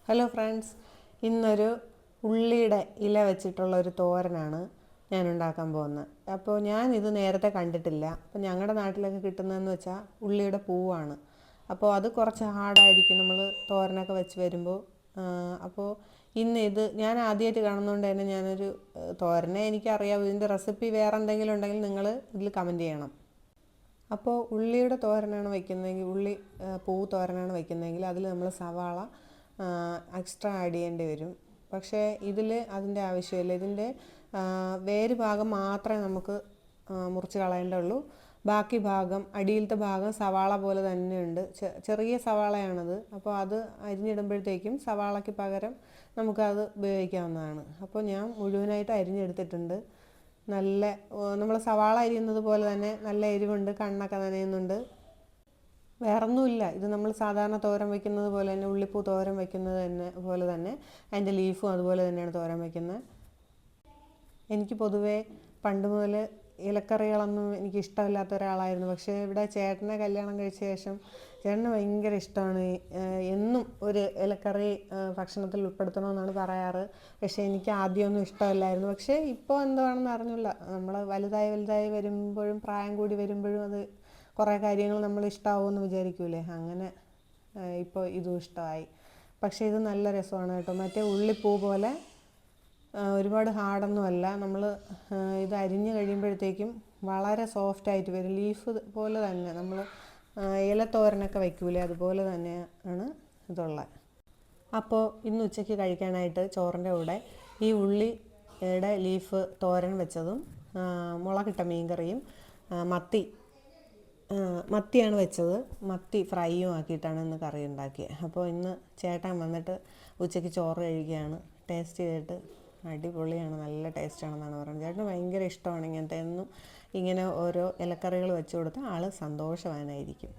Hello friends, ഇന്നൊരു ഉള്ളിയുടെ ഇല വെച്ചിട്ടുള്ള ഒരു തോരനാണ് ഞാൻ ഉണ്ടാക്കാൻ പോകുന്നത്. അപ്പോൾ ഞാനിത് നേരത്തെ കണ്ടിട്ടില്ല. അപ്പോൾ ഞങ്ങളുടെ നാട്ടിലൊക്കെ കിട്ടുന്നതെന്ന് വെച്ചാൽ ഉള്ളിയുടെ പൂവാണ്. അപ്പോൾ അത് കുറച്ച് ഹാർഡായിരിക്കും നമ്മൾ തോരനൊക്കെ വെച്ച് വരുമ്പോൾ. അപ്പോൾ ഇന്ന് ഇത് ഞാൻ ആദ്യമായിട്ട് കാണുന്നതുകൊണ്ട് തന്നെ ഞാനൊരു തോരനെ എനിക്കറിയാം. ഇതിൻ്റെ റെസിപ്പി വേറെ എന്തെങ്കിലും ഉണ്ടെങ്കിൽ നിങ്ങൾ ഇതിൽ കമൻറ്റ് ചെയ്യണം. അപ്പോൾ ഉള്ളിയുടെ തോരനാണ് വയ്ക്കുന്നതെങ്കിൽ, പൂ തോരനാണ് വയ്ക്കുന്നതെങ്കിൽ അതിൽ നമ്മൾ സവാള എക്സ്ട്രാ ആഡ് ചെയ്യേണ്ടി വരും. പക്ഷേ ഇതിൽ അതിൻ്റെ ആവശ്യമില്ല. ഇതിൻ്റെ വേര് ഭാഗം മാത്രമേ നമുക്ക് മുറിച്ച് കളയേണ്ടുള്ളൂ. ബാക്കി ഭാഗം, അടിയിലത്തെ ഭാഗം സവാള പോലെ തന്നെയുണ്ട്. ചെറിയ സവാളയാണത്. അപ്പോൾ അത് അരിഞ്ഞിടുമ്പോഴത്തേക്കും സവാളയ്ക്ക് പകരം നമുക്കത് ഉപയോഗിക്കാവുന്നതാണ്. അപ്പോൾ ഞാൻ മുഴുവനായിട്ട് അരിഞ്ഞെടുത്തിട്ടുണ്ട്. നമ്മൾ സവാള അരിയുന്നത് പോലെ തന്നെ നല്ല എരിവുണ്ട്, കണ്ണൊക്കെ നനയുന്നുണ്ട്. വേറൊന്നുമില്ല, ഇത് നമ്മൾ സാധാരണ തോരൻ വയ്ക്കുന്നത് പോലെ തന്നെ, ഉള്ളിപ്പൂ തോരൻ വയ്ക്കുന്നത് പോലെ തന്നെ അതിൻ്റെ ലീഫും അതുപോലെ തന്നെയാണ് തോരൻ വയ്ക്കുന്നത്. എനിക്ക് പൊതുവേ പണ്ട് മുതൽ ഇലക്കറികളൊന്നും എനിക്ക് ഇഷ്ടമില്ലാത്ത ഒരാളായിരുന്നു. പക്ഷേ ഇവിടെ ചേട്ടനെ കല്യാണം കഴിച്ച ശേഷം ചേട്ടന് ഭയങ്കര ഇഷ്ടമാണ്. എന്നും ഒരു ഇലക്കറി ഭക്ഷണത്തിൽ ഉൾപ്പെടുത്തണമെന്നാണ് പറയാറ്. പക്ഷേ എനിക്ക് ആദ്യമൊന്നും ഇഷ്ടമല്ലായിരുന്നു. പക്ഷേ ഇപ്പോൾ എന്താണെന്ന് അറിഞ്ഞില്ല, നമ്മൾ വലുതായി വരുമ്പോഴും പ്രായം കൂടി വരുമ്പോഴും അത് കുറേ കാര്യങ്ങൾ നമ്മൾ ഇഷ്ടമാവുമെന്ന് വിചാരിക്കൂലേ, അങ്ങനെ ഇപ്പോൾ ഇതും ഇഷ്ടമായി. പക്ഷേ ഇത് നല്ല രസമാണ് കേട്ടോ. മറ്റേ ഉള്ളിപ്പൂ പോലെ ഒരുപാട് ഹാർഡൊന്നുമല്ല. നമ്മൾ ഇത് അരിഞ്ഞ് കഴിയുമ്പോഴത്തേക്കും വളരെ സോഫ്റ്റായിട്ട് വരും. ലീഫ് പോലെ തന്നെ, നമ്മൾ ഇലത്തോരനൊക്കെ വയ്ക്കൂലേ, അതുപോലെ തന്നെയാണ് ഇതുള്ളത്. അപ്പോൾ ഇന്ന് ഉച്ചയ്ക്ക് കഴിക്കാനായിട്ട് ചോറിൻ്റെ കൂടെ ഈ ഉള്ളിയുടെ ലീഫ് തോരൻ വെച്ചതും മുളകിട്ട മീൻകറിയും മത്തിയാണ് വെച്ചത്. മത്തി ഫ്രൈയും ആക്കിയിട്ടാണ് ഇന്ന് കറി ഉണ്ടാക്കിയത്. അപ്പോൾ ഇന്ന് ചേട്ടൻ വന്നിട്ട് ഉച്ചയ്ക്ക് ചോറ് കഴിക്കുകയാണ്. ടേസ്റ്റ് ചെയ്തിട്ട് അടിപൊളിയാണ്, നല്ല ടേസ്റ്റാണെന്നാണ് പറയുന്നത്. ചേട്ടന് ഭയങ്കര ഇഷ്ടമാണ് ഇങ്ങനത്തെ എന്നും ഇങ്ങനെ ഓരോ ഇലക്കറികൾ വെച്ച് കൊടുത്താൽ ആൾ സന്തോഷവാനായിരിക്കും.